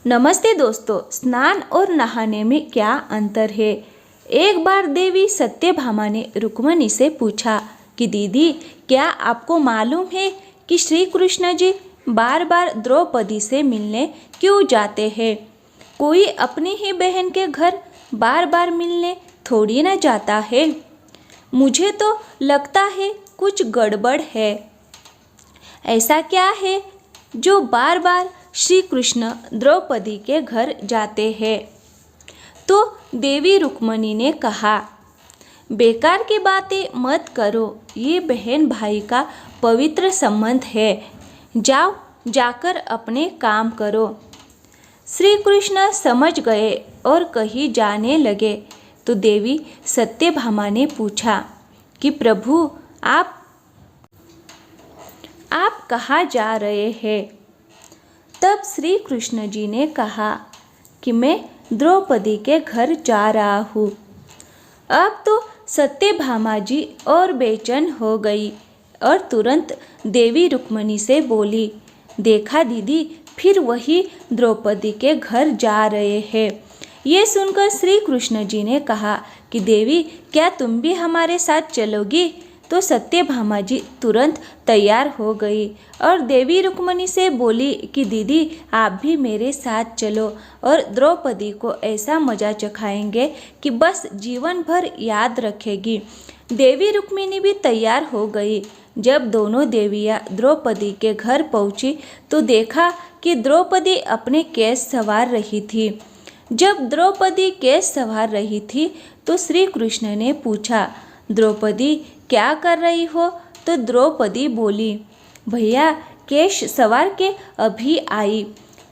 नमस्ते दोस्तों, स्नान और नहाने में क्या अंतर है। एक बार देवी सत्यभामा ने रुक्मणी से पूछा कि दीदी, क्या आपको मालूम है कि श्री कृष्ण जी बार बार द्रौपदी से मिलने क्यों जाते हैं। कोई अपनी ही बहन के घर बार बार मिलने थोड़ी ना जाता है। मुझे तो लगता है कुछ गड़बड़ है। ऐसा क्या है जो बार बार श्री कृष्ण द्रौपदी के घर जाते हैं। तो देवी रुक्मणी ने कहा, बेकार की बातें मत करो, ये बहन भाई का पवित्र संबंध है। जाओ, जाकर अपने काम करो। श्री कृष्ण समझ गए और कहीं जाने लगे तो देवी सत्यभामा ने पूछा कि प्रभु, आप कहाँ जा रहे हैं। तब श्री कृष्ण जी ने कहा कि मैं द्रौपदी के घर जा रहा हूँ। अब तो सत्यभामा जी और बेचैन हो गई और तुरंत देवी रुक्मणी से बोली, देखा दीदी, फिर वही द्रौपदी के घर जा रहे हैं। ये सुनकर श्री कृष्ण जी ने कहा कि देवी, क्या तुम भी हमारे साथ चलोगी। तो सत्यभामा जी तुरंत तैयार हो गई और देवी रुक्मणी से बोली कि दीदी, आप भी मेरे साथ चलो और द्रौपदी को ऐसा मजा चखाएंगे कि बस जीवन भर याद रखेगी। देवी रुक्मिणी भी तैयार हो गई। जब दोनों देवियाँ द्रौपदी के घर पहुँची तो देखा कि द्रौपदी अपने केस संवार रही थी। जब द्रौपदी केस संवार रही थी तो श्री कृष्ण ने पूछा, द्रौपदी, क्या कर रही हो। तो द्रौपदी बोली, भैया, केश संवार के अभी आई।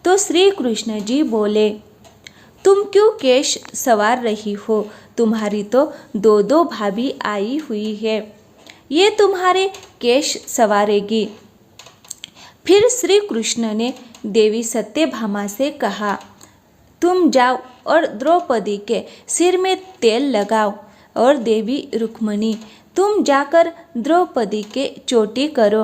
तो श्री कृष्ण जी बोले, तुम क्यों केश संवार रही हो, तुम्हारी तो दो दो भाभी आई हुई है, ये तुम्हारे केश संवारेगी। फिर श्री कृष्ण ने देवी सत्यभामा से कहा, तुम जाओ और द्रौपदी के सिर में तेल लगाओ। और देवी रुक्मणी, तुम जाकर द्रौपदी के चोटी करो।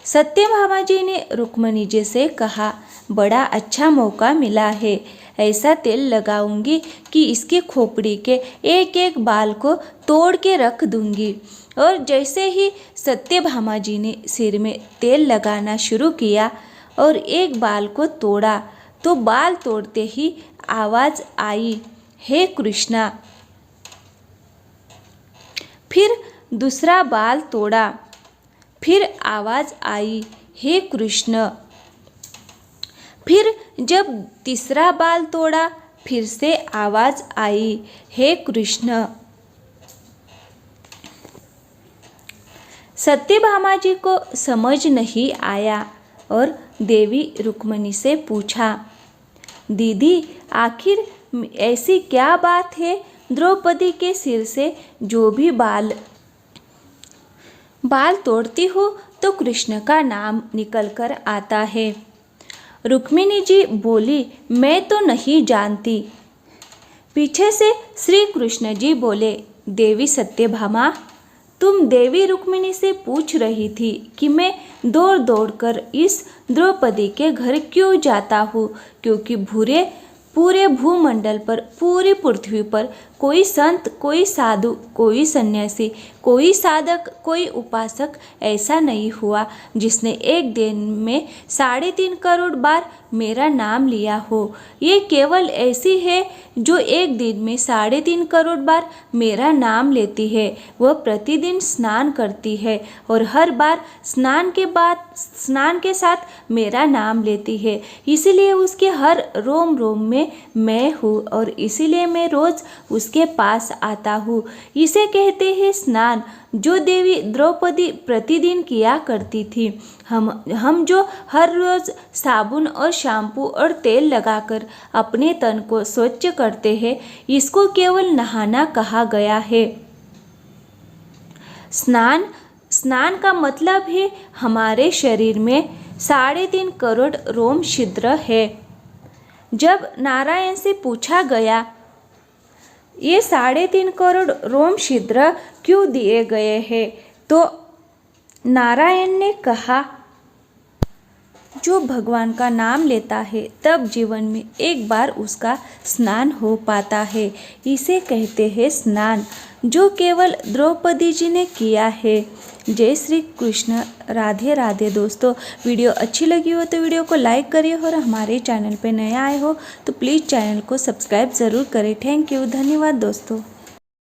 सत्यभामा जी ने रुक्मणी जी से कहा, बड़ा अच्छा मौका मिला है। ऐसा तेल लगाऊंगी कि इसकी खोपड़ी के एक एक बाल को तोड़ के रख दूंगी। और जैसे ही सत्यभामा जी ने सिर में तेल लगाना शुरू किया और एक बाल को तोड़ा तो बाल तोड़ते ही आवाज़ आई, हे कृष्णा। फिर दूसरा बाल तोड़ा, फिर आवाज़ आई, हे कृष्ण। फिर जब तीसरा बाल तोड़ा फिर से आवाज़ आई, हे कृष्ण। सत्यभामा जी को समझ नहीं आया और देवी रुक्मणी से पूछा, दीदी, आखिर ऐसी क्या बात है, द्रौपदी के सिर से जो भी बाल तोड़ती हो तो कृष्ण का नाम निकल कर आता है। रुक्मिणी जी बोली, मैं तो नहीं जानती। पीछे से श्री कृष्ण जी बोले, देवी सत्यभामा, तुम देवी रुक्मिणी से पूछ रही थी कि मैं दौड़ दौड़ कर इस द्रौपदी के घर क्यों जाता हूँ, क्योंकि पूरे भूमंडल पर, पूरी पृथ्वी पर कोई संत, कोई साधु, कोई सन्यासी, कोई साधक, कोई उपासक ऐसा नहीं हुआ जिसने एक दिन में 3.5 करोड़ बार मेरा नाम लिया हो। ये केवल ऐसी है जो एक दिन में 3.5 करोड़ बार मेरा नाम लेती है। वह प्रतिदिन स्नान करती है और हर बार स्नान के साथ मेरा नाम लेती है। इसीलिए उसके हर रोम रोम में मैं हूँ और इसीलिए मैं रोज उसके पास आता हूँ। इसे कहते हैं स्नान, जो देवी द्रौपदी प्रतिदिन किया करती थी। हम जो हर रोज साबुन और शैम्पू और तेल लगाकर अपने तन को स्वच्छ करते हैं, इसको केवल नहाना कहा गया है। स्नान का मतलब है हमारे शरीर में 3.5 करोड़ रोम छिद्र है। जब नारायण से पूछा गया, ये 3.5 करोड़ रोम छिद्र क्यों दिए गए हैं, तो नारायण ने कहा, जो भगवान का नाम लेता है तब जीवन में एक बार उसका स्नान हो पाता है। इसे कहते हैं स्नान, जो केवल द्रौपदी जी ने किया है। जय श्री कृष्ण। राधे राधे। दोस्तों, वीडियो अच्छी लगी हो तो वीडियो को लाइक करिए और हमारे चैनल पे नए आए हो तो प्लीज़ चैनल को सब्सक्राइब ज़रूर करें। Thank you. धन्यवाद दोस्तों।